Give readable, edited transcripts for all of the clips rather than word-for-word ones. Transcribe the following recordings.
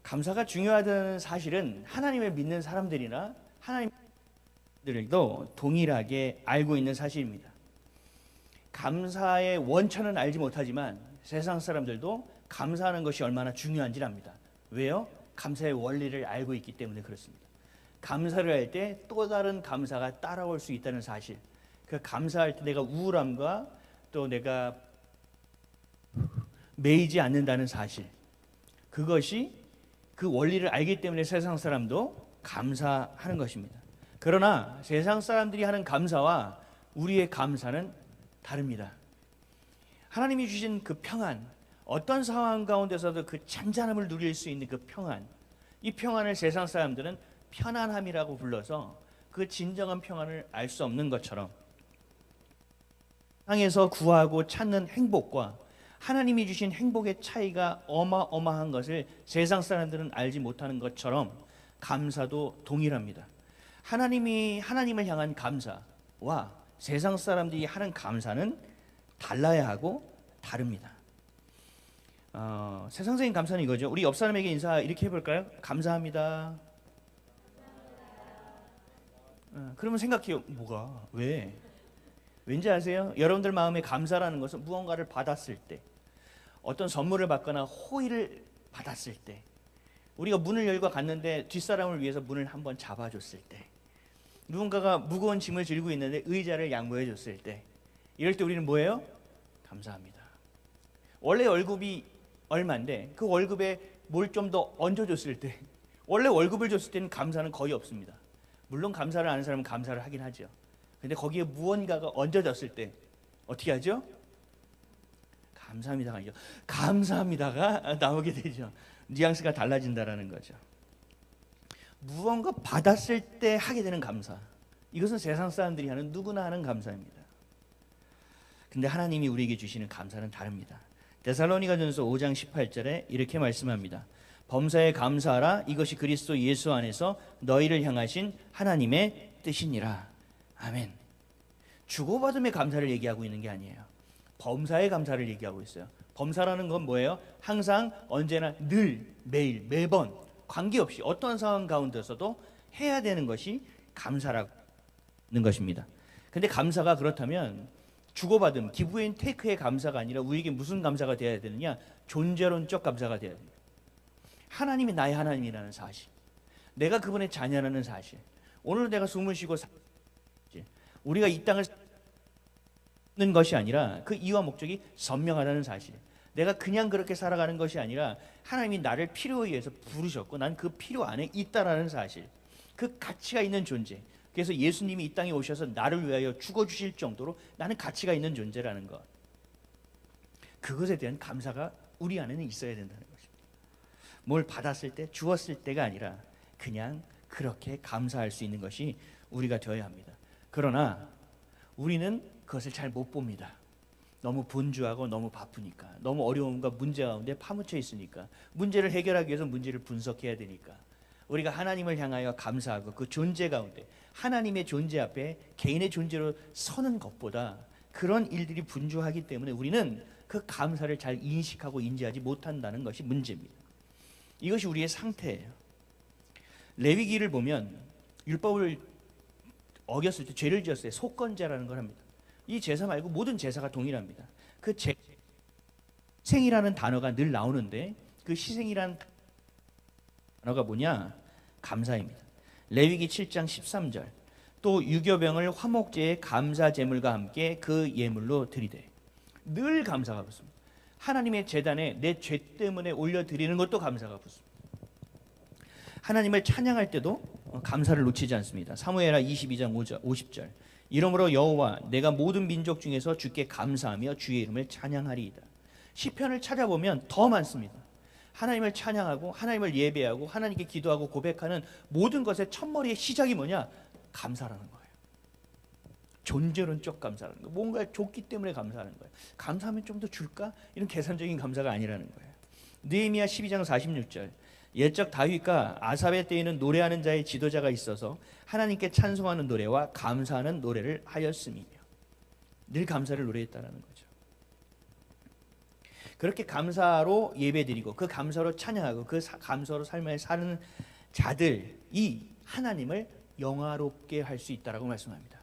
감사가 중요하다는 사실은 하나님을 믿는 사람들이나 하나님들도 동일하게 알고 있는 사실입니다. 감사의 원천은 알지 못하지만 세상 사람들도 감사하는 것이 얼마나 중요한지를 압니다. 왜요? 감사의 원리를 알고 있기 때문에 그렇습니다. 감사를 할 때 또 다른 감사가 따라올 수 있다는 사실, 그 감사할 때 내가 우울함과 또 내가 매이지 않는다는 사실, 그것이 그 원리를 알기 때문에 세상 사람도 감사하는 것입니다. 그러나 세상 사람들이 하는 감사와 우리의 감사는 다릅니다. 하나님이 주신 그 평안, 어떤 상황 가운데서도 그 잔잔함을 누릴 수 있는 그 평안, 이 평안을 세상 사람들은 편안함이라고 불러서 그 진정한 평안을 알 수 없는 것처럼, 세상에서 구하고 찾는 행복과 하나님이 주신 행복의 차이가 어마어마한 것을 세상 사람들은 알지 못하는 것처럼 감사도 동일합니다. 하나님을 향한 감사와 세상 사람들이 하는 감사는 달라야 하고 다릅니다. 세상적인 감사는 이거죠. 우리 옆 사람에게 인사 이렇게 해볼까요? 감사합니다. 그러면 생각해요. 뭐가? 왜? 왠지 아세요? 여러분들 마음에 감사라는 것은 무언가를 받았을 때, 어떤 선물을 받거나 호의를 받았을 때, 우리가 문을 열고 갔는데 뒷사람을 위해서 문을 한번 잡아줬을 때, 누군가가 무거운 짐을 들고 있는데 의자를 양보해 줬을 때, 이럴 때 우리는 뭐예요? 감사합니다. 원래 월급이 얼마인데 그 월급에 뭘 좀 더 얹어줬을 때, 원래 월급을 줬을 때는 감사는 거의 없습니다. 물론 감사를 아는 사람은 감사를 하긴 하죠. 근데 거기에 무언가가 얹어졌을 때 어떻게 하죠? 감사합니다가 아니죠. 감사합니다가 나오게 되죠. 뉘앙스가 달라진다라는 거죠. 무언가 받았을 때 하게 되는 감사, 이것은 세상 사람들이 하는, 누구나 하는 감사입니다. 근데 하나님이 우리에게 주시는 감사는 다릅니다. 데살로니가전서 5장 18절에 이렇게 말씀합니다. 범사에 감사하라. 이것이 그리스도 예수 안에서 너희를 향하신 하나님의 뜻이니라. 아멘. 주고받음의 감사를 얘기하고 있는 게 아니에요. 범사의 감사를 얘기하고 있어요. 범사라는 건 뭐예요? 항상, 언제나, 늘, 매일, 매번 관계없이 어떤 상황 가운데서도 해야 되는 것이 감사라는 것입니다. 근데 감사가 그렇다면 주고받음, 기브 앤 테이크의 감사가 아니라 우리에게 무슨 감사가 되어야 되느냐? 존재론적 감사가 되어야 됩니다. 하나님이 나의 하나님이라는 사실, 내가 그분의 자녀라는 사실, 오늘 내가 숨을 쉬고 우리가 이 땅을 사는 것이 아니라 그 이유와 목적이 선명하다는 사실, 내가 그냥 그렇게 살아가는 것이 아니라 하나님이 나를 필요에 의해서 부르셨고 난 그 필요 안에 있다라는 사실, 그 가치가 있는 존재. 그래서 예수님이 이 땅에 오셔서 나를 위하여 죽어주실 정도로 나는 가치가 있는 존재라는 것, 그것에 대한 감사가 우리 안에는 있어야 된다는 것입니다. 뭘 받았을 때, 주었을 때가 아니라 그냥 그렇게 감사할 수 있는 것이 우리가 되어야 합니다. 그러나 우리는 그것을 잘 못 봅니다. 너무 분주하고 너무 바쁘니까, 너무 어려움과 문제 가운데 파묻혀 있으니까, 문제를 해결하기 위해서 문제를 분석해야 되니까, 우리가 하나님을 향하여 감사하고 그 존재 가운데 하나님의 존재 앞에 개인의 존재로 서는 것보다 그런 일들이 분주하기 때문에 우리는 그 감사를 잘 인식하고 인지하지 못한다는 것이 문제입니다. 이것이 우리의 상태예요. 레위기를 보면 율법을 어겼을 때 죄를 지었을 때 속건제라는 걸 합니다. 이 제사 말고 모든 제사가 동일합니다. 그 희생이라는 단어가 늘 나오는데 그 희생이라는 단어가 뭐냐? 감사입니다. 레위기 7장 13절, 또 유교병을 화목제의 감사 제물과 함께 그 예물로 드리되, 늘 감사가 붙습니다. 하나님의 제단에 내 죄 때문에 올려드리는 것도 감사가 붙습니다. 하나님을 찬양할 때도 감사를 놓치지 않습니다. 사무엘하 22장 50절, 이러므로 여호와 내가 모든 민족 중에서 주께 감사하며 주의 이름을 찬양하리이다. 시편을 찾아보면 더 많습니다. 하나님을 찬양하고 하나님을 예배하고 하나님께 기도하고 고백하는 모든 것의 첫머리의 시작이 뭐냐? 감사라는 거예요. 존재론적 감사라는 거예요. 뭔가 줬기 때문에 감사하는 거예요. 감사하면 좀 더 줄까? 이런 계산적인 감사가 아니라는 거예요. 느헤미야 12장 46절, 옛적 다윗과 아삽의 때에는 노래하는 자의 지도자가 있어서 하나님께 찬송하는 노래와 감사하는 노래를 하였음이며, 늘 감사를 노래했다라는 거죠. 그렇게 감사로 예배드리고 그 감사로 찬양하고 그 감사로 삶을 사는 자들이 하나님을 영화롭게 할 수 있다라고 말씀합니다.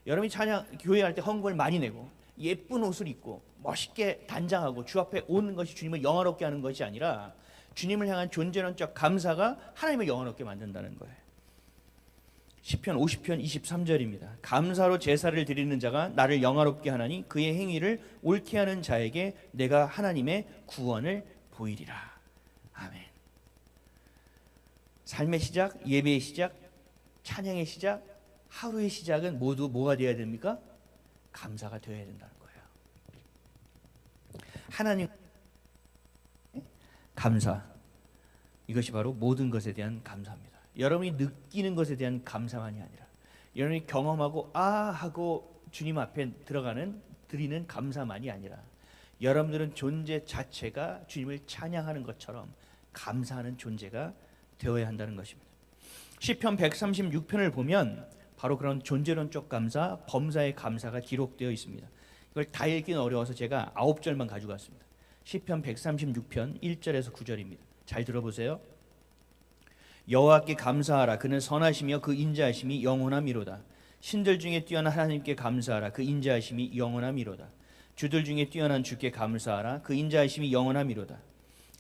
여러분이 교회할 때 헌금을 많이 내고 예쁜 옷을 입고 멋있게 단장하고 주 앞에 오는 것이 주님을 영화롭게 하는 것이 아니라 주님을 향한 존재론적 감사가 하나님을 영화롭게 만든다는 거예요. 시편 50편 23절입니다. 감사로 제사를 드리는 자가 나를 영화롭게 하나니 그의 행위를 옳게 하는 자에게 내가 하나님의 구원을 보이리라. 아멘. 삶의 시작, 예배의 시작, 찬양의 시작, 하루의 시작은 모두 뭐가 되어야 됩니까? 감사가 되어야 된다는 거예요. 하나님 감사, 이것이 바로 모든 것에 대한 감사입니다. 여러분이 느끼는 것에 대한 감사만이 아니라 여러분이 경험하고 하고 주님 앞에 드리는 감사만이 아니라 여러분들은 존재 자체가 주님을 찬양하는 것처럼 감사하는 존재가 되어야 한다는 것입니다. 시편 136편을 보면 바로 그런 존재론적 감사, 범사의 감사가 기록되어 있습니다. 이걸 다 읽기는 어려워서 제가 9절만 가져갔습니다. 시편 136편 1절에서 9절입니다. 잘 들어보세요. 여호와께 감사하라. 그는 선하시며 그 인자하심이 영원하미로다. 신들 중에 뛰어난 하나님께 감사하라. 그 인자하심이 영원하미로다. 주들 중에 뛰어난 주께 감사하라. 그 인자하심이 영원하미로다.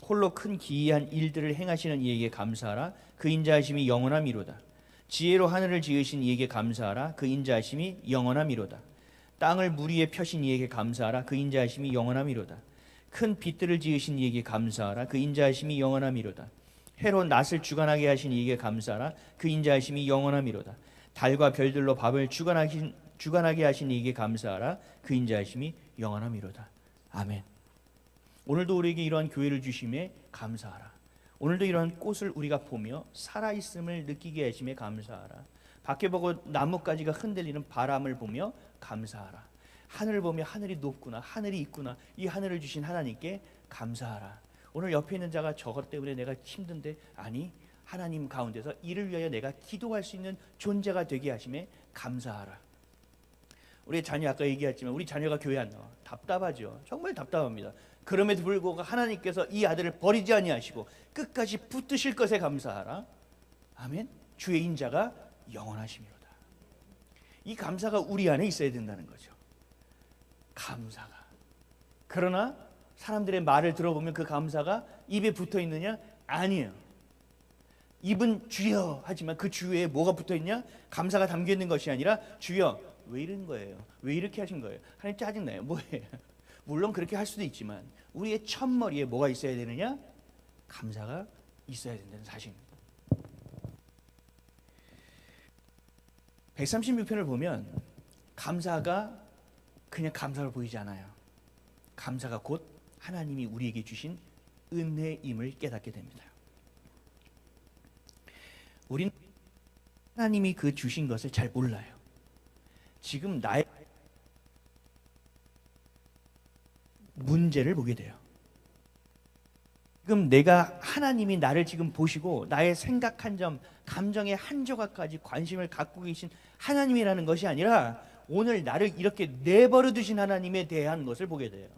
홀로 큰 기이한 일들을 행하시는 이에게 감사하라. 그 인자하심이 영원하미로다. 지혜로 하늘을 지으신 이에게 감사하라. 그 인자하심이 영원하미로다. 땅을 물 위에 펴신 이에게 감사하라. 그 인자하심이 영원하미로다. 큰 빛들을 지으신 이에게 감사하라. 그 인자하심이 영원하미로다. 해로 낫을 주관하게 하신 이에게 감사하라. 그 인자하심이 영원하미로다. 달과 별들로 밥을 주관하게 하신 이에게 감사하라. 그 인자하심이 영원하미로다. 아멘. 오늘도 우리에게 이러한 교회를 주심에 감사하라. 오늘도 이러한 꽃을 우리가 보며 살아있음을 느끼게 하심에 감사하라. 밖에 보고 나뭇가지가 흔들리는 바람을 보며 감사하라. 하늘을 보며 하늘이 높구나, 하늘이 있구나, 이 하늘을 주신 하나님께 감사하라. 오늘 옆에 있는 자가 저것 때문에 내가 힘든데, 아니 하나님 가운데서 이를 위하여 내가 기도할 수 있는 존재가 되게 하심에 감사하라. 우리 자녀 아까 얘기했지만 우리 자녀가 교회 안 나와. 답답하죠. 정말 답답합니다. 그럼에도 불구하고 하나님께서 이 아들을 버리지 아니하시고 끝까지 붙드실 것에 감사하라. 아멘. 주의 인자가 영원하심이로다. 이 감사가 우리 안에 있어야 된다는 거죠. 감사가. 그러나 사람들의 말을 들어보면 그 감사가 입에 붙어 있느냐? 아니에요. 입은 주여 하지만 그 주위에 뭐가 붙어 있냐? 감사가 담겨 있는 것이 아니라 주여 왜 이런 거예요? 왜 이렇게 하신 거예요? 하나님 짜증나요. 뭐예요? 물론 그렇게 할 수도 있지만 우리의 첫머리에 뭐가 있어야 되느냐? 감사가 있어야 된다는 사실입니다. 136편을 보면 감사가 그냥 감사로 보이지 않아요. 감사가 곧 하나님이 우리에게 주신 은혜임을 깨닫게 됩니다. 우린 하나님이 그 주신 것을 잘 몰라요. 지금 나의 문제를 보게 돼요. 지금 내가 하나님이 나를 지금 보시고 나의 생각한 점, 감정의 한 조각까지 관심을 갖고 계신 하나님이라는 것이 아니라 오늘 나를 이렇게 내버려 두신 하나님에 대한 것을 보게 돼요.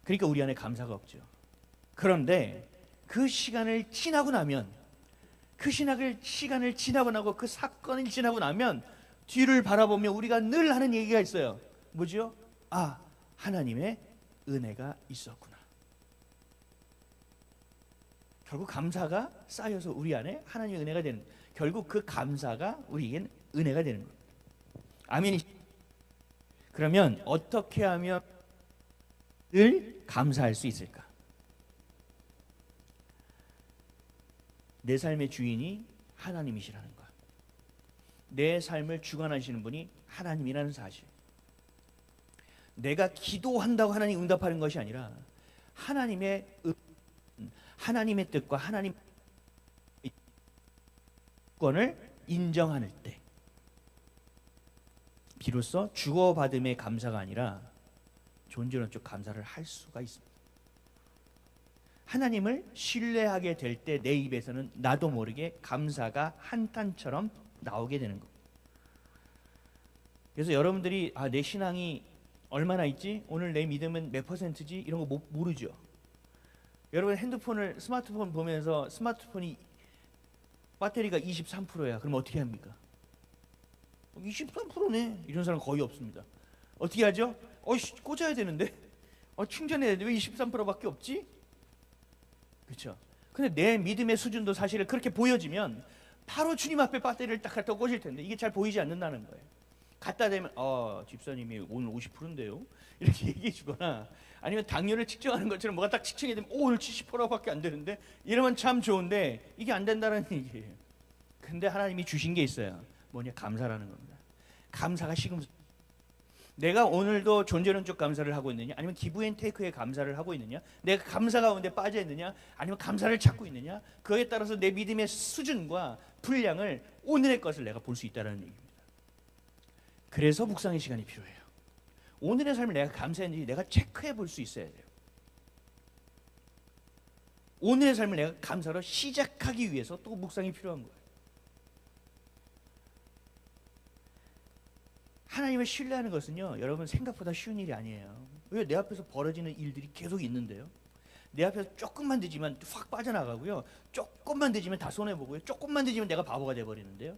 그러니까 우리 안에 감사가 없죠. 그런데 그 시간을 지나고 나면, 그 시간을 지나고 나고 그 사건이 지나고 나면 뒤를 바라보며 우리가 늘 하는 얘기가 있어요. 뭐죠? 아, 하나님의 은혜가 있었구나. 결국 감사가 쌓여서 우리 안에 하나님의 은혜가 되는 거예요. 결국 그 감사가 우리에겐 은혜가 되는 거예요. 아멘이. 그러면 어떻게 하면 늘 감사할 수 있을까? 내 삶의 주인이 하나님이시라는 것, 내 삶을 주관하시는 분이 하나님이라는 사실, 내가 기도한다고 하나님 응답하는 것이 아니라 하나님의 뜻과 하나님의 권을 인정할 때 비로소 주어받음의 감사가 아니라 존재론적 감사를 할 수가 있습니다. 하나님을 신뢰하게 될 때 내 입에서는 나도 모르게 감사가 한탄처럼 나오게 되는 겁니다. 그래서 여러분들이 내 신앙이 얼마나 있지? 오늘 내 믿음은 몇 퍼센트지? 이런 거 모르죠. 여러분 스마트폰 보면서 스마트폰이 배터리가 23%야. 그럼 어떻게 합니까? 23%네. 이런 사람 거의 없습니다. 어떻게 하죠? 꽂아야 되는데. 충전해야 되는데 왜 23%밖에 없지? 그렇죠? 근데 내 믿음의 수준도 사실 그렇게 보여지면 바로 주님 앞에 배터리를 딱 갖다 꽂을 텐데 이게 잘 보이지 않는다는 거예요. 갖다 대면 집사님이 오늘 50%인데요. 이렇게 얘기해 주거나 아니면 당뇨를 측정하는 것처럼 뭐가 딱 측정이 되면 오늘 70%밖에 안 되는데 이러면 참 좋은데 이게 안 된다는 얘기예요. 근데 하나님이 주신 게 있어요. 뭐냐? 감사라는 겁니다. 감사가 시금석. 내가 오늘도 존재론적 감사를 하고 있느냐, 아니면 기브앤테이크의 감사를 하고 있느냐, 내가 감사 가운데 빠져 있느냐, 아니면 감사를 찾고 있느냐, 그에 따라서 내 믿음의 수준과 분량을 오늘의 것을 내가 볼 수 있다는 얘기입니다. 그래서 묵상의 시간이 필요해요. 오늘의 삶을 내가 감사했는지 내가 체크해 볼 수 있어야 돼요. 오늘의 삶을 내가 감사로 시작하기 위해서 또 묵상이 필요한 거예요. 하나님을 신뢰하는 것은요, 여러분 생각보다 쉬운 일이 아니에요. 왜? 내 앞에서 벌어지는 일들이 계속 있는데요. 내 앞에서 조금만 늦으면 확 빠져나가고요. 조금만 늦으면 다 손해보고요. 조금만 늦으면 내가 바보가 돼버리는데요.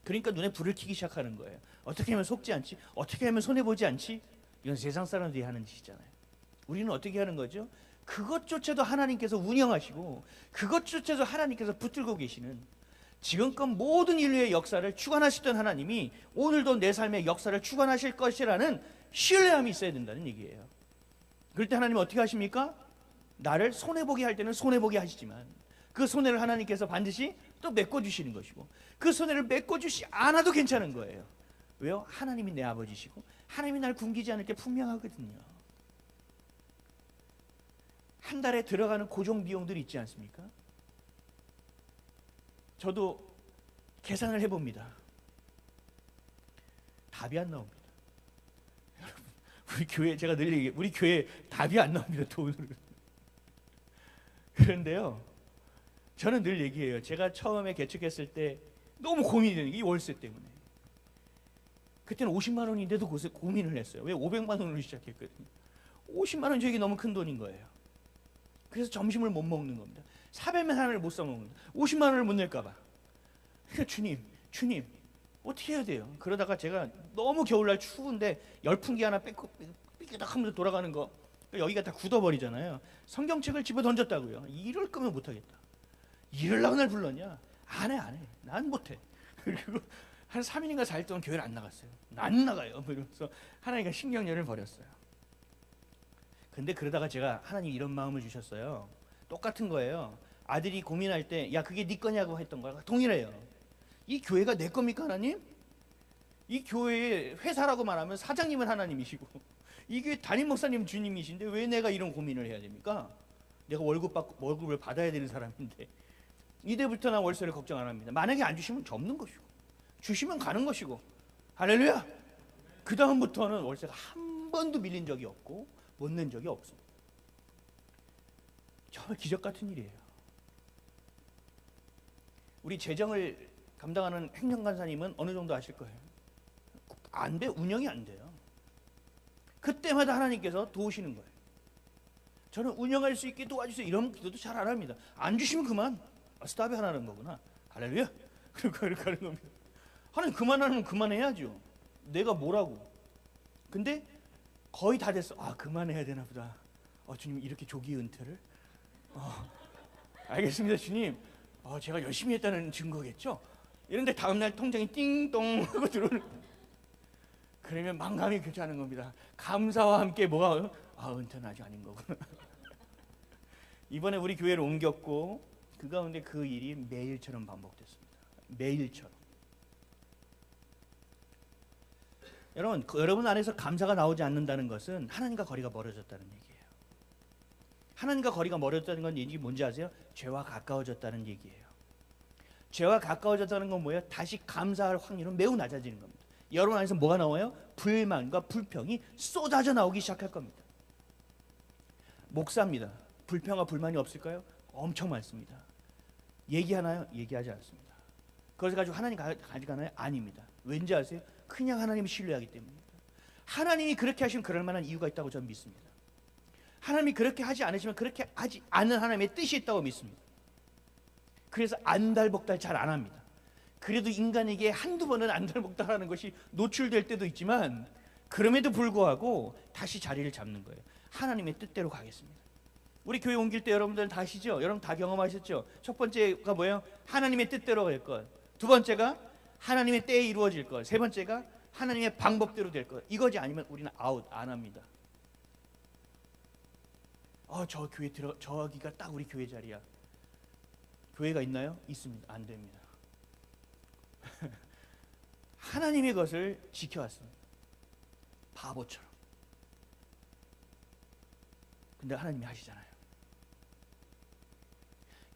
그러니까 눈에 불을 켜기 시작하는 거예요. 어떻게 하면 속지 않지? 어떻게 하면 손해보지 않지? 이건 세상 사람들이 하는 짓이잖아요. 우리는 어떻게 하는 거죠? 그것조차도 하나님께서 운영하시고 그것조차도 하나님께서 붙들고 계시는, 지금껏 모든 인류의 역사를 주관하시던 하나님이 오늘도 내 삶의 역사를 주관하실 것이라는 신뢰함이 있어야 된다는 얘기예요. 그럴 때 하나님은 어떻게 하십니까? 나를 손해보게 할 때는 손해보게 하시지만 그 손해를 하나님께서 반드시 또 메꿔주시는 것이고, 그 손해를 메꿔주시 않아도 괜찮은 거예요. 왜요? 하나님이 내 아버지시고 하나님이 날 굶기지 않을 게 분명하거든요. 한 달에 들어가는 고정 비용들이 있지 않습니까? 저도 계산을 해봅니다. 답이 안 나옵니다. 여러분, 우리 교회, 제가 늘 얘기해요. 우리 교회 답이 안 나옵니다. 돈으로. 그런데요, 저는 늘 얘기해요. 제가 처음에 개척했을 때 너무 고민이 되는 게 이 월세 때문에. 그때는 50만 원인데도 고민을 했어요. 왜? 500만 원으로 시작했거든요. 50만 원 저에게 너무 큰 돈인 거예요. 그래서 점심을 못 먹는 겁니다. 사배면 하나를 못 사 먹는다. 50만 원을 못 낼까 봐. 그러니까 주님 어떻게 해야 돼요? 그러다가 제가 너무 겨울날 추운데 열풍기 하나 삐끗 하면서 돌아가는 거, 여기가 다 굳어버리잖아요. 성경책을 집어 던졌다고요. 이럴 거면 못하겠다. 이럴라고 날 불렀냐? 안 해. 난 못해. 그리고 한 3일인가 4일 동안 교회를 안 나갔어요. 안 나가요. 이러면서 하나님과 신경전을 벌였어요. 근데 그러다가 제가 하나님 이런 마음을 주셨어요. 똑같은 거예요. 아들이 고민할 때, 야 그게 네 거냐고 했던 거랑 동일해요. 이 교회가 내 겁니까 하나님? 이 교회의 회사라고 말하면 사장님은 하나님이시고 이 교회 담임 목사님 주님이신데 왜 내가 이런 고민을 해야 됩니까? 내가 월급을 받아야 되는 사람인데. 이때부터 난 월세를 걱정 안 합니다. 만약에 안 주시면 접는 것이고, 주시면 가는 것이고. 할렐루야. 그 다음부터는 월세가 한 번도 밀린 적이 없고 못 낸 적이 없습니다. 정말 기적 같은 일이에요. 우리 재정을 담당하는 행정간사님은 어느 정도 아실 거예요. 안 돼, 운영이 안 돼요. 그때마다 하나님께서 도우시는 거예요. 저는 운영할 수 있게 도와주세요 이런 기도도 잘 안 합니다. 안 주시면 그만. 스탑이 하나는 거구나. 할렐루야. 그렇게 하는 겁니다. 하나님 그만하면 그만해야죠. 내가 뭐라고. 근데 거의 다 됐어. 그만해야 되나 보다. 주님 이렇게 조기 은퇴를? 알겠습니다 주님. 제가 열심히 했다는 증거겠죠? 이런데 다음날 통장이 띵동 하고 들어오는, 그러면 만감이 교차하는 겁니다. 감사와 함께 뭐가, 은퇴는 아직 아닌 거구나. 이번에 우리 교회를 옮겼고 그 가운데 그 일이 매일처럼 반복됐습니다. 매일처럼. 여러분 안에서 감사가 나오지 않는다는 것은 하나님과 거리가 멀어졌다는 얘기예요. 하나님과 거리가 멀어졌다는 건 얘기 뭔지 아세요? 죄와 가까워졌다는 얘기예요. 죄와 가까워졌다는 건 뭐예요? 다시 감사할 확률은 매우 낮아지는 겁니다. 여러분 안에서 뭐가 나와요? 불만과 불평이 쏟아져 나오기 시작할 겁니다. 목사입니다. 불평과 불만이 없을까요? 엄청 많습니다. 얘기하나요? 얘기하지 않습니다. 그것을 가지고 하나님 가져가나요? 아닙니다. 왠지 아세요? 그냥 하나님을 신뢰하기 때문입니다. 하나님이 그렇게 하시면 그럴 만한 이유가 있다고 저는 믿습니다. 하나님이 그렇게 하지 않으시면 그렇게 하지 않는 하나님의 뜻이 있다고 믿습니다. 그래서 안달복달 잘 안 합니다. 그래도 인간에게 한두 번은 안달복달하는 것이 노출될 때도 있지만 그럼에도 불구하고 다시 자리를 잡는 거예요. 하나님의 뜻대로 가겠습니다. 우리 교회 옮길 때 여러분들 다 아시죠? 여러분 다 경험하셨죠? 첫 번째가 뭐예요? 하나님의 뜻대로 갈 것. 두 번째가 하나님의 때에 이루어질 것. 세 번째가 하나님의 방법대로 될 것. 이거지 아니면 우리는 아웃 안 합니다. 저 교회 저기가 딱 우리 교회 자리야. 교회가 있나요? 있습니다. 안 됩니다. 하나님의 것을 지켜왔습니다. 바보처럼. 근데 하나님이 하시잖아요.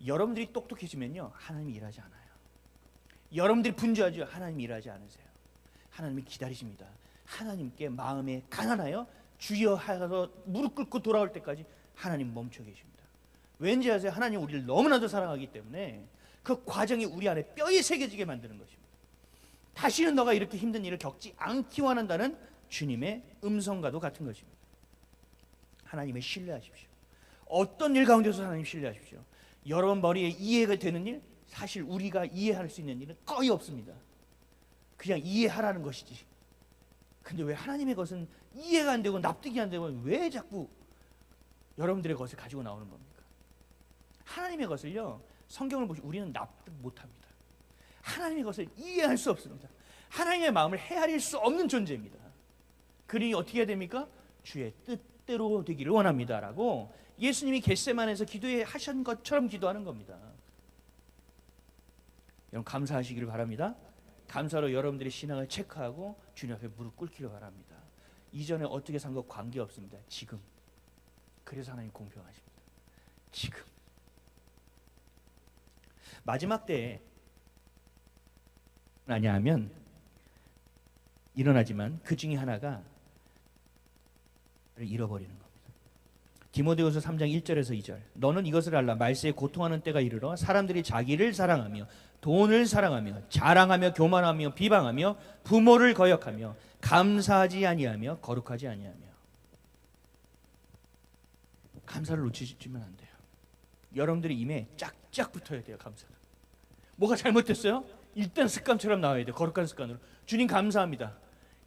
여러분들이 똑똑해지면요, 하나님이 일하지 않아요. 여러분들이 분주하죠? 하나님이 일하지 않으세요. 하나님이 기다리십니다. 하나님께 마음에 가난하여 주여 하여서 무릎 꿇고 돌아올 때까지 하나님 멈춰 계십니다. 왠지 아세요? 하나님 우리를 너무나도 사랑하기 때문에 그 과정이 우리 안에 뼈에 새겨지게 만드는 것입니다. 다시는 너가 이렇게 힘든 일을 겪지 않기 원한다는 주님의 음성과도 같은 것입니다. 하나님을 신뢰하십시오. 어떤 일 가운데서 하나님 신뢰하십시오. 여러분 머리에 이해가 되는 일, 사실 우리가 이해할 수 있는 일은 거의 없습니다. 그냥 이해하라는 것이지. 근데 왜 하나님의 것은 이해가 안 되고 납득이 안 되고 왜 자꾸 여러분들의 것을 가지고 나오는 겁니까? 하나님의 것을요, 성경을 보시면 우리는 납득 못합니다. 하나님의 것을 이해할 수 없습니다. 하나님의 마음을 헤아릴 수 없는 존재입니다. 그러니 어떻게 해야 됩니까? 주의 뜻대로 되기를 원합니다 라고 예수님이 겟세마네에서 기도하신 것처럼 기도하는 겁니다. 여러분 감사하시기를 바랍니다. 감사로 여러분들의 신앙을 체크하고 주님 앞에 무릎 꿇기를 바랍니다. 이전에 어떻게 산 것 관계없습니다. 지금. 그래서 하나님 공평하십니다. 지금. 마지막 때에 아니하면 일어나지만 그 중에 하나가 잃어버리는 겁니다. 디모데후서 3장 1절에서 2절. 너는 이것을 알라. 말세에 고통하는 때가 이르러 사람들이 자기를 사랑하며 돈을 사랑하며 자랑하며 교만하며 비방하며 부모를 거역하며 감사하지 아니하며 거룩하지 아니하며. 감사를 놓치시면 안 돼요. 여러분들이 임에 짝짝 붙어야 돼요. 감사를. 뭐가 잘못됐어요? 일단 습관처럼 나와야 돼요. 거룩한 습관으로. 주님 감사합니다.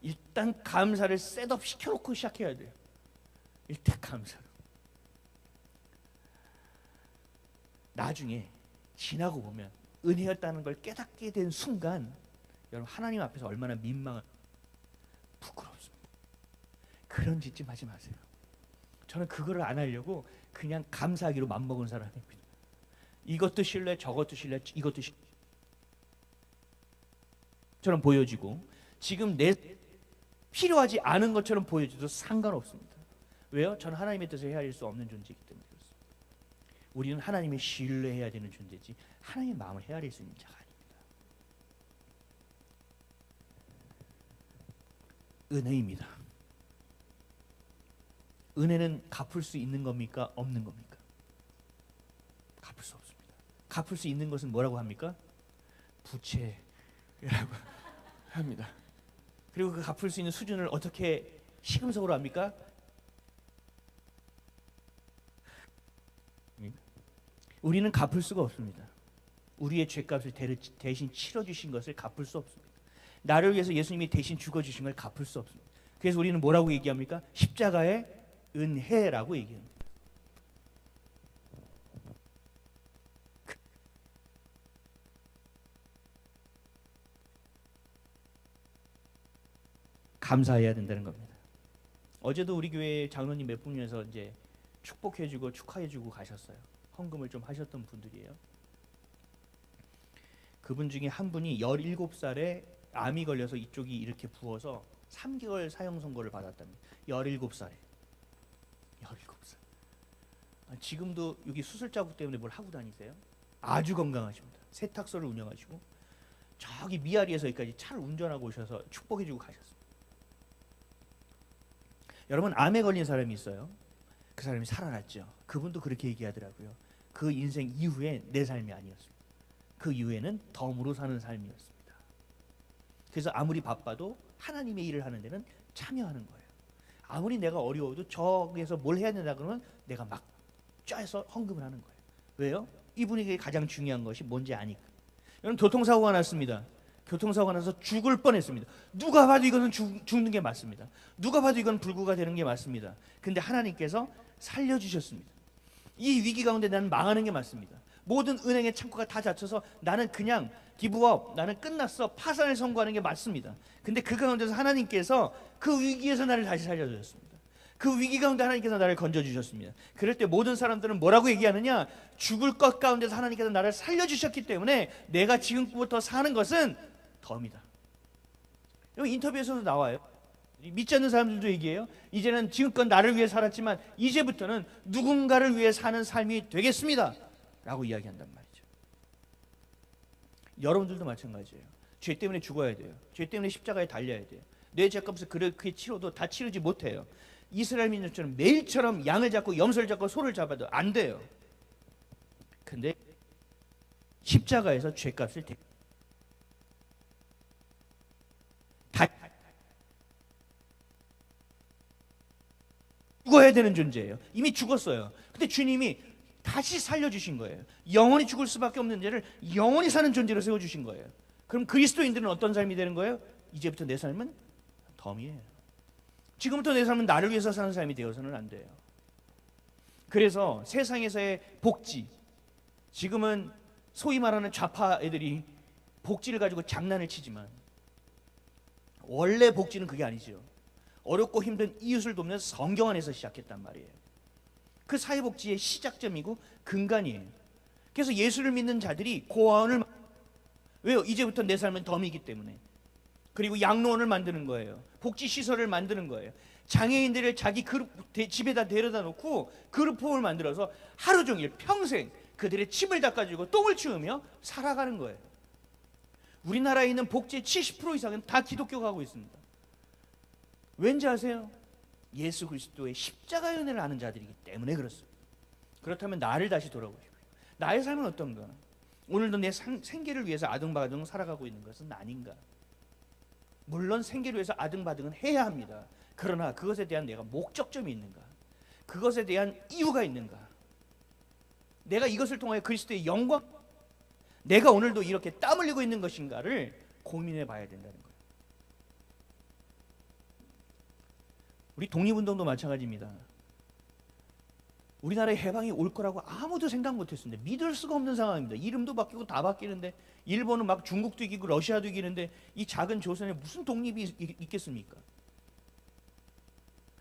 일단 감사를 셋업 시켜놓고 시작해야 돼요. 일단 감사로. 나중에 지나고 보면 은혜였다는 걸 깨닫게 된 순간 여러분 하나님 앞에서 얼마나 민망한 부끄럽습니다. 그런 짓 좀 하지 마세요. 저는 그거를 안 하려고 그냥 감사하기로 맘먹은 사람입니다. 이것도 신뢰, 저것도 신뢰, 이것도 신뢰. 처럼 보여지고 지금 내 필요하지 않은 것처럼 보여져도 상관없습니다. 왜요? 저는 하나님의 뜻을 헤아릴 수 없는 존재이기 때문에 그렇습니다. 우리는 하나님을 신뢰해야 되는 존재지 하나님의 마음을 헤아릴 수 있는 자가 아닙니다. 은혜입니다. 은혜는 갚을 수 있는 겁니까? 없는 겁니까? 갚을 수 없습니다. 갚을 수 있는 것은 뭐라고 합니까? 부채라고 합니다. 그리고 그 갚을 수 있는 수준을 어떻게 시금석으로 합니까? 우리는 갚을 수가 없습니다. 우리의 죄값을 대신 치러주신 것을 갚을 수 없습니다. 나를 위해서 예수님이 대신 죽어주신 걸 갚을 수 없습니다. 그래서 우리는 뭐라고 얘기합니까? 십자가의 은혜라고 얘기합니다. 감사해야 된다는 겁니다. 어제도 우리 교회 장로님 몇 분에서 이제 축복해주고 축하해주고 가셨어요. 헌금을 좀 하셨던 분들이에요. 그분 중에 한 분이 17살에 암이 걸려서 이쪽이 이렇게 부어서 3개월 사형 선고를 받았답니다. 17살에. 17살. 지금도 여기 수술 자국 때문에 뭘 하고 다니세요? 아주 건강하십니다. 세탁소를 운영하시고 저기 미아리에서 여기까지 차를 운전하고 오셔서 축복해주고 가셨습니다. 여러분 암에 걸린 사람이 있어요. 그 사람이 살아났죠. 그분도 그렇게 얘기하더라고요. 그 인생 이후에 내 삶이 아니었습니다. 그 이후에는 덤으로 사는 삶이었습니다. 그래서 아무리 바빠도 하나님의 일을 하는 데는 참여하는 거예요. 아무리 내가 어려워도 저기에서 뭘 해야 된다 그러면 내가 막 쫙해서 헌금을 하는 거예요. 왜요? 이분에게 가장 중요한 것이 뭔지 아니까. 여러분, 교통사고가 났습니다. 교통사고가 나서 죽을 뻔했습니다. 누가 봐도 이것은 죽는 게 맞습니다. 누가 봐도 이건 불구가 되는 게 맞습니다. 근데 하나님께서 살려주셨습니다. 이 위기 가운데 나는 망하는 게 맞습니다. 모든 은행의 창구가 다 닫혀서 나는 그냥 기부업, 나는 끝났어, 파산을 선고하는 게 맞습니다. 근데 그 가운데서 하나님께서 그 위기에서 나를 다시 살려주셨습니다. 그 위기 가운데 하나님께서 나를 건져주셨습니다. 그럴 때 모든 사람들은 뭐라고 얘기하느냐? 죽을 것 가운데서 하나님께서 나를 살려주셨기 때문에 내가 지금부터 사는 것은 덤이다. 여기 인터뷰에서도 나와요. 믿지 않는 사람들도 얘기해요. 이제는 지금껏 나를 위해 살았지만 이제부터는 누군가를 위해 사는 삶이 되겠습니다 라고 이야기한단 말이죠. 여러분들도 마찬가지예요. 죄 때문에 죽어야 돼요. 죄 때문에 십자가에 달려야 돼요. 내 죄값을 그렇게 치러도 다 치르지 못해요. 이스라엘 민족처럼 매일처럼 양을 잡고 염소를 잡고 소를 잡아도 안 돼요. 근데 십자가에서 죄값을 죽어야 되는 존재예요. 이미 죽었어요. 근데 주님이 다시 살려주신 거예요. 영원히 죽을 수밖에 없는 죄를 영원히 사는 존재로 세워주신 거예요. 그럼 그리스도인들은 어떤 삶이 되는 거예요? 이제부터 내 삶은 덤이에요. 지금부터 내 삶은 나를 위해서 사는 삶이 되어서는 안 돼요. 그래서 세상에서의 복지, 지금은 소위 말하는 좌파 애들이 복지를 가지고 장난을 치지만 원래 복지는 그게 아니죠. 어렵고 힘든 이웃을 돕는 성경 안에서 시작했단 말이에요. 그 사회복지의 시작점이고 근간이에요. 그래서 예수를 믿는 자들이 고아원을, 왜요? 이제부터 내 삶은 덤이기 때문에. 그리고 양로원을 만드는 거예요. 복지시설을 만드는 거예요. 장애인들을 자기 집에다 데려다 놓고 그룹홈을 만들어서 하루 종일 평생 그들의 침을 닦아주고 똥을 치우며 살아가는 거예요. 우리나라에 있는 복지의 70% 이상은 다 기독교가 하고 있습니다. 왠지 아세요? 예수 그리스도의 십자가의 은혜를 아는 자들이기 때문에 그렇습니다. 그렇다면 나를 다시 돌아보시고요. 나의 삶은 어떤가? 오늘도 내 생계를 위해서 아등바등 살아가고 있는 것은 아닌가? 물론 생계를 위해서 아등바등은 해야 합니다. 그러나 그것에 대한 내가 목적점이 있는가? 그것에 대한 이유가 있는가? 내가 이것을 통하여 그리스도의 영광, 내가 오늘도 이렇게 땀 흘리고 있는 것인가를 고민해 봐야 된다는 거예요. 우리 독립운동도 마찬가지입니다. 우리나라에 해방이 올 거라고 아무도 생각 못했습니다. 믿을 수가 없는 상황입니다. 이름도 바뀌고 다 바뀌는데, 일본은 막 중국도 이기고 러시아도 이기는데 이 작은 조선에 무슨 독립이 있겠습니까?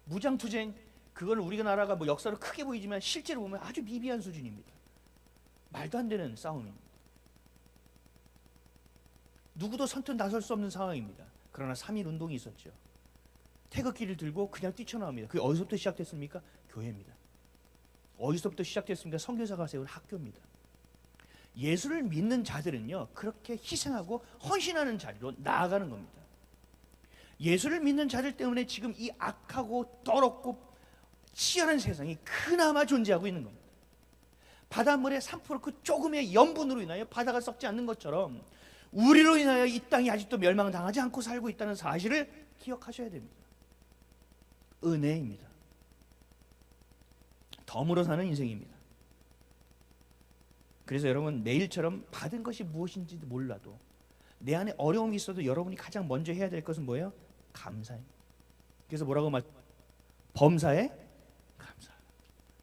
무장투쟁, 그걸 우리나라가 뭐 역사로 크게 보이지만 실제로 보면 아주 미비한 수준입니다. 말도 안 되는 싸움입니다. 누구도 선뜻 나설 수 없는 상황입니다. 그러나 3.1 운동이 있었죠. 태극기를 들고 그냥 뛰쳐나옵니다. 그게 어디서부터 시작됐습니까? 교회입니다. 어디서부터 시작됐습니까? 선교사가 세운 학교입니다. 예수를 믿는 자들은요, 그렇게 희생하고 헌신하는 자리로 나아가는 겁니다. 예수를 믿는 자들 때문에 지금 이 악하고 더럽고 치열한 세상이 그나마 존재하고 있는 겁니다. 바닷물의 3% 그 조금의 염분으로 인하여 바다가 썩지 않는 것처럼 우리로 인하여 이 땅이 아직도 멸망당하지 않고 살고 있다는 사실을 기억하셔야 됩니다. 은혜입니다. 덤으로 사는 인생입니다. 그래서 여러분, 내일처럼 받은 것이 무엇인지도 몰라도 내 안에 어려움이 있어도 여러분이 가장 먼저 해야 될 것은 뭐예요? 감사입니다. 그래서 뭐라고 범사에 감사.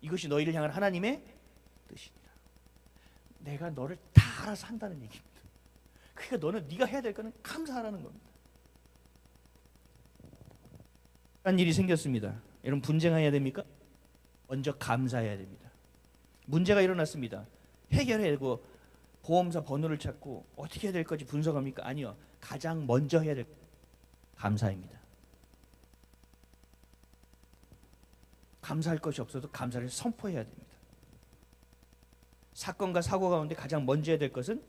이것이 너희를 향한 하나님의 뜻이니라. 내가 너를 다 알아서 한다는 얘기입니다. 그러니까 너는 네가 해야 될 거는 감사하라는 겁니다. 한 일이 생겼습니다. 여러분, 분쟁해야 됩니까? 먼저 감사해야 됩니다. 문제가 일어났습니다. 해결해야 되고 보험사 번호를 찾고 어떻게 해야 될 건지 분석합니까? 아니요. 가장 먼저 해야 될 감사입니다. 감사할 것이 없어도 감사를 선포해야 됩니다. 사건과 사고 가운데 가장 먼저 해야 될 것은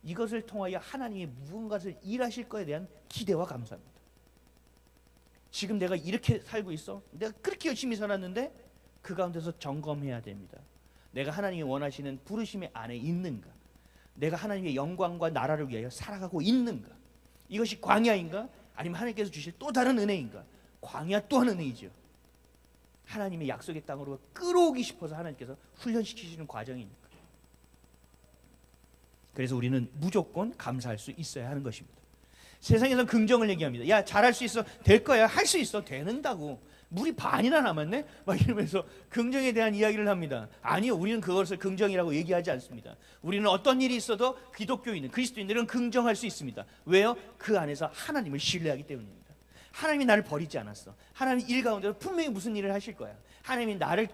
이것을 통하여 하나님이 무언가를 일하실 것에 대한 기대와 감사입니다. 지금 내가 이렇게 살고 있어? 내가 그렇게 열심히 살았는데 그 가운데서 점검해야 됩니다. 내가 하나님이 원하시는 부르심의 안에 있는가? 내가 하나님의 영광과 나라를 위하여 살아가고 있는가? 이것이 광야인가? 아니면 하나님께서 주실 또 다른 은혜인가? 광야 또 하는 의지요. 하나님의 약속의 땅으로 끌어오기 싶어서 하나님께서 훈련시키시는 과정이니까. 그래서 우리는 무조건 감사할 수 있어야 하는 것입니다. 세상에서는 긍정을 얘기합니다. 야, 잘할 수 있어. 될 거야. 할 수 있어. 되는다고. 물이 반이나 남았네? 막 이러면서 긍정에 대한 이야기를 합니다. 아니요, 우리는 그것을 긍정이라고 얘기하지 않습니다. 우리는 어떤 일이 있어도 기독교인은, 그리스도인들은 긍정할 수 있습니다. 왜요? 그 안에서 하나님을 신뢰하기 때문입니다. 하나님이 나를 버리지 않았어. 하나님이 일 가운데서 분명히 무슨 일을 하실 거야. 하나님이 나를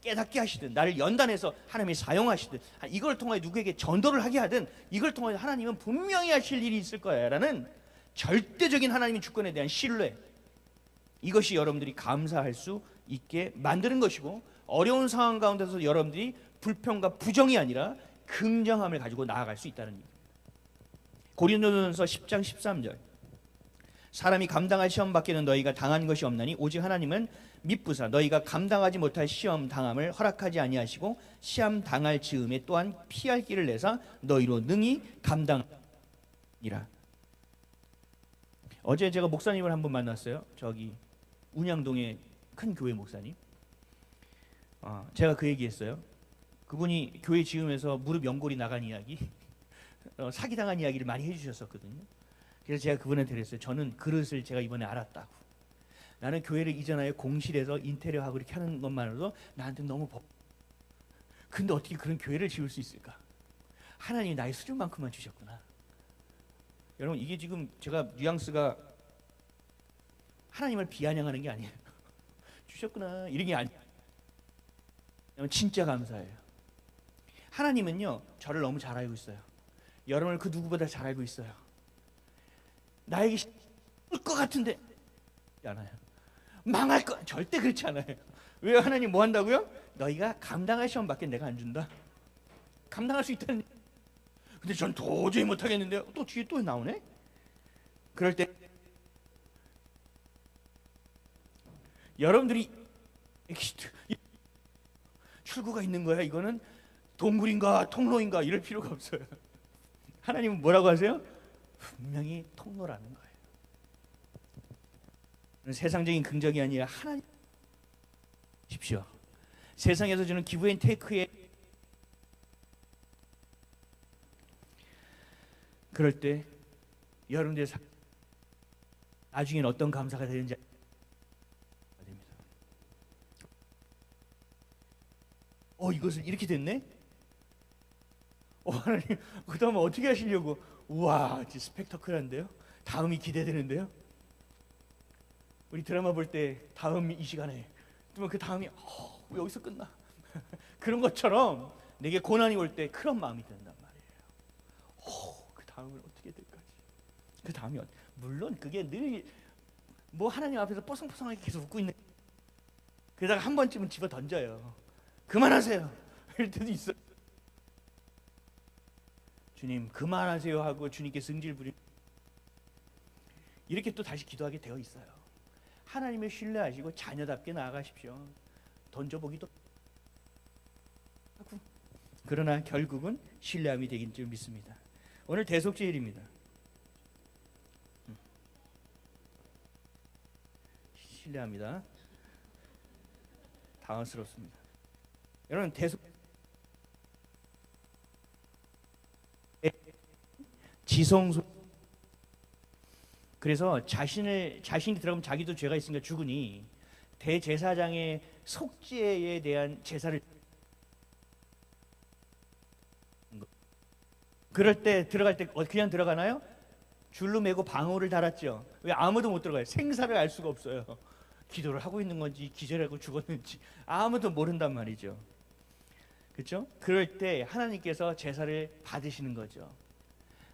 깨닫게 하시든, 나를 연단해서 하나님이 사용하시든, 이걸 통해 누구에게 전도를 하게 하든, 이걸 통해 하나님은 분명히 하실 일이 있을 거야 라는 절대적인 하나님의 주권에 대한 신뢰, 이것이 여러분들이 감사할 수 있게 만드는 것이고, 어려운 상황 가운데서 여러분들이 불평과 부정이 아니라 긍정함을 가지고 나아갈 수 있다는 얘기입니다. 고린도전서 10장 13절, 사람이 감당할 시험 밖에는 너희가 당한 것이 없나니 오직 하나님은 미쁘사 너희가 감당하지 못할 시험 당함을 허락하지 아니하시고 시험 당할 즈음에 또한 피할 길을 내사 너희로 능히 감당이라. 어제 제가 목사님을 한번 만났어요. 저기 운양동의 큰 교회 목사님. 제가 그 얘기했어요. 그분이 교회 지으면서 무릎 연골이 나간 이야기, 사기당한 이야기를 많이 해주셨었거든요. 그래서 제가 그분한테 그랬어요. 저는 그릇을 제가 이번에 알았다고. 나는 교회를 이전하여 공실에서 인테리어하고 이렇게 하는 것만으로도 나한테 너무 근데 어떻게 그런 교회를 지을 수 있을까? 하나님이 나의 수준만큼만 주셨구나. 여러분, 이게 지금 제가 뉘앙스가 하나님을 비아냥하는 게 아니에요. 주셨구나 이런 게 아니에요. 진짜 감사해요. 하나님은요, 저를 너무 잘 알고 있어요. 여러분을 그 누구보다 잘 알고 있어요. 나에게 올 것 같은데 않아요. 망할 거 절대 그렇지 않아요. 왜? 하나님 뭐 한다고요? 너희가 감당할 시험밖에 내가 안 준다. 감당할 수 있다는. 근데 전 도저히 못 하겠는데요. 또 뒤에 또 나오네. 그럴 때 여러분들이 출구가 있는 거야. 이거는 동굴인가 통로인가 이럴 필요가 없어요. 하나님은 뭐라고 하세요? 분명히 통로라는 거예요. 세상적인 긍정이 아니라 하나님 십시오. 세상에서 주는 기브 앤 테이크에 그럴 때 여러분들의 나중엔 어떤 감사가 되는지 됩니다. 이것을 이렇게 됐네? 하나님 그 다음에 어떻게 하시려고? 우와, 진짜 스펙터클한데요? 다음이 기대되는데요? 우리 드라마 볼 때 다음 이 시간에 그 다음이 왜 여기서 끝나? 그런 것처럼 내게 고난이 올 때 그런 마음이 든단 말이에요. 그 다음은 어떻게 될까지? 그 다음이 물론 그게 늘 뭐 하나님 앞에서 뽀송뽀송하게 계속 웃고 있는, 그러다가 한 번쯤은 집어 던져요. 그만하세요 이럴 때도 있어요. 주님 그만하세요 하고 주님께 승질 부리 이렇게 또 다시 기도하게 되어 있어요. 하나님을 신뢰하시고 자녀답게 나아가십시오. 던져보기도 하고. 그러나 결국은 신뢰함이 되긴 줄 믿습니다. 오늘 대속죄일입니다. 신뢰합니다. 당황스럽습니다. 여러분, 지성소. 그래서 자신이 들어가면 자기도 죄가 있으니까 죽으니 대제사장의 속죄에 대한 제사를, 그럴 때 들어갈 때 그냥 들어가나요? 줄로 매고 방울을 달았죠. 왜? 아무도 못 들어가요. 생사를 알 수가 없어요. 기도를 하고 있는 건지 기절하고 죽었는지 아무도 모른단 말이죠. 그렇죠? 그럴 때 하나님께서 제사를 받으시는 거죠.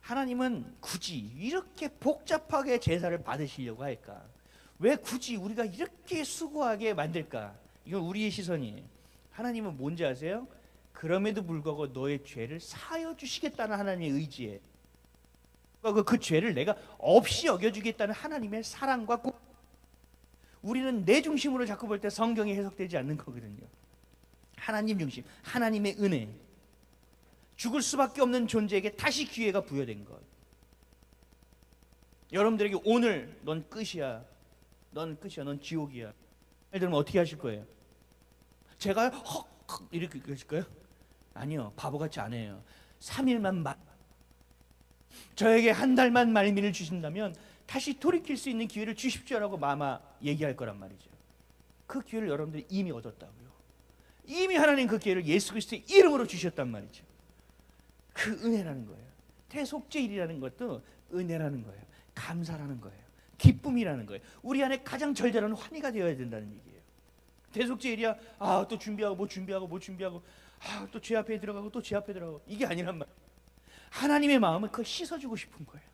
하나님은 굳이 이렇게 복잡하게 제사를 받으시려고 할까? 왜 굳이 우리가 이렇게 수고하게 만들까? 이건 우리의 시선이에요. 하나님은 뭔지 아세요? 그럼에도 불구하고 너의 죄를 사하여 주시겠다는 하나님의 의지에, 그 죄를 내가 없이 여겨주겠다는 하나님의 사랑과 우리는 내 중심으로 자꾸 볼 때 성경이 해석되지 않는 거거든요. 하나님 중심, 하나님의 은혜, 죽을 수밖에 없는 존재에게 다시 기회가 부여된 것. 여러분들에게 오늘 넌 끝이야, 넌 끝이야. 넌 지옥이야. 예를 들면 어떻게 하실 거예요? 제가 헉 이렇게 하실까요? 아니요. 바보같이 안 해요. 3일만 저에게 한 달만 말미를 주신다면 다시 돌이킬 수 있는 기회를 주십시오라고 마마 얘기할 거란 말이죠. 그 기회를 여러분들이 이미 얻었다고요. 이미 하나님 그 기회를 예수 그리스도의 이름으로 주셨단 말이죠. 그 은혜라는 거예요. 대속죄일이라는 것도 은혜라는 거예요. 감사라는 거예요. 기쁨이라는 거예요. 우리 안에 가장 절대로는 환희가 되어야 된다는 얘기예요. 대속죄일이야. 또 준비하고 뭐 준비하고 또 죄 앞에 들어가고 또 죄 앞에 들어가고 이게 아니란 말이에요. 하나님의 마음은 그걸 씻어주고 싶은 거예요.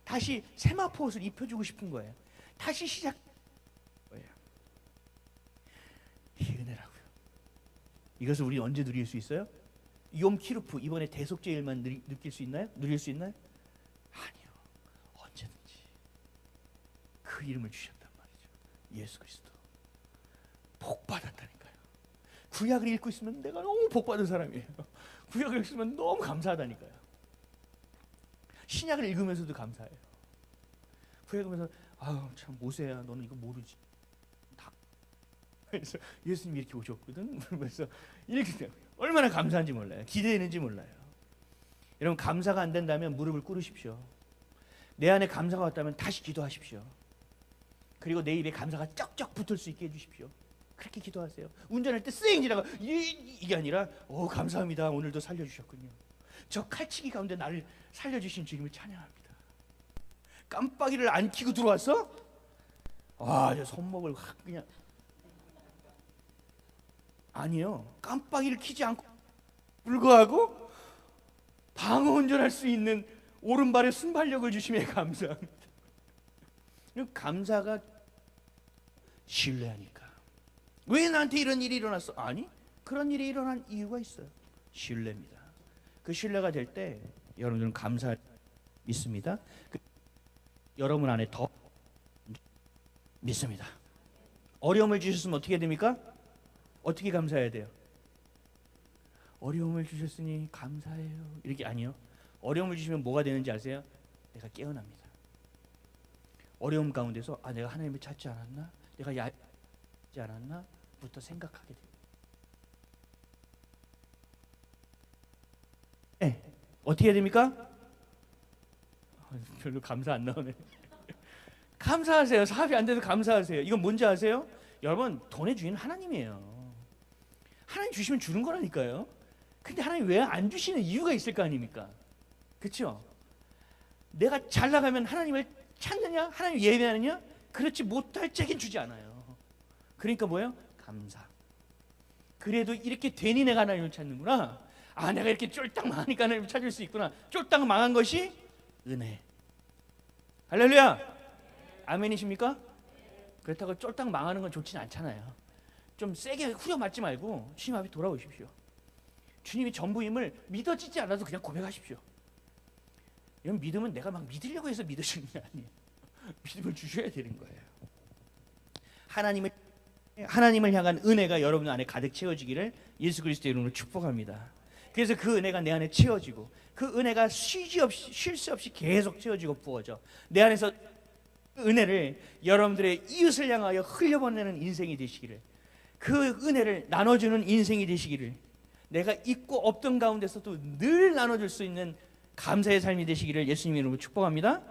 다시 세마포 옷을 입혀주고 싶은 거예요. 다시 시작 거예요. 이 은혜라고요. 이것을 우리 언제 누릴 수 있어요? 욤 키루프 이번에 대속죄일만 느낄 수 있나요? 누릴 수 있나요? 아니요. 언제든지 그 이름을 주셨단 말이죠. 예수 그리스도. 복 받았다니까요. 구약을 읽고 있으면 내가 너무 복 받은 사람이에요. 구약을 읽으면 너무 감사하다니까요. 신약을 읽으면서도 감사해요. 구약 읽으면서 참 모세야 너는 이거 모르지. 그래서 예수님이 이렇게 오셨거든. 그러면서 이렇게 얼마나 감사한지 몰라요. 기대되는지 몰라요. 여러분 감사가 안 된다면 무릎을 꿇으십시오. 내 안에 감사가 왔다면 다시 기도하십시오. 그리고 내 입에 감사가 쩍쩍 붙을 수 있게 해주십시오. 그렇게 기도하세요. 운전할 때 쌩 지나가 이게 아니라 감사합니다. 오늘도 살려주셨군요. 저 칼치기 가운데 나를 살려주신 주님을 찬양합니다. 깜빡이를 안 켜고 들어왔어? 저 손목을 확 그냥 아니요. 깜빡이를 켜지 않고 불구하고 방어 운전할 수 있는 오른발에 순발력을 주심에 감사합니다. 감사가 신뢰하니까. 왜 나한테 이런 일이 일어났어? 아니, 그런 일이 일어난 이유가 있어요. 신뢰입니다. 그 신뢰가 될 때 여러분들은 감사 믿습니다. 여러분 안에 더 믿습니다. 어려움을 주셨으면 어떻게 됩니까? 어떻게 감사해야 돼요? 어려움을 주셨으니 감사해요. 이렇게 아니요. 어려움을 주시면 뭐가 되는지 아세요? 내가 깨어납니다. 어려움 가운데서 내가 하나님을 찾지 않았나? 내가 야지 않았나? 부터 생각하게 돼요. 네. 어떻게 해야 됩니까? 별로 감사 안 나오네. 감사하세요. 사업이 안 돼도 감사하세요. 이건 뭔지 아세요? 여러분 돈의 주인은 하나님이에요. 하나님 주시면 주는 거라니까요. 근데 하나님 왜 안 주시는 이유가 있을 거 아닙니까? 그렇죠? 내가 잘 나가면 하나님을 찾느냐? 하나님 예배하느냐? 그렇지 못할 적엔 주지 않아요. 그러니까 뭐예요? 감사. 그래도 이렇게 되니 내가 하나님을 찾는구나. 내가 이렇게 쫄딱 망하니까 하나님을 찾을 수 있구나. 쫄딱 망한 것이 은혜. 할렐루야. 아멘이십니까? 그렇다고 쫄딱 망하는 건 좋지는 않잖아요. 좀 세게 후려맞지 말고 주님 앞에 돌아오십시오. 주님이 전부임을 믿어지지 않아도 그냥 고백하십시오. 이런 믿음은 내가 막 믿으려고 해서 믿으시는 게 아니에요. 믿음을 주셔야 되는 거예요. 하나님을 향한 은혜가 여러분 안에 가득 채워지기를 예수 그리스도의 이름으로 축복합니다. 그래서 그 은혜가 내 안에 채워지고 그 은혜가 쉴 새 없이 계속 채워지고 부어져 내 안에서 그 은혜를 여러분들의 이웃을 향하여 흘려보내는 인생이 되시기를, 그 은혜를 나눠주는 인생이 되시기를, 내가 있고 없던 가운데서도 늘 나눠줄 수 있는 감사의 삶이 되시기를 예수님의 이름으로 축복합니다.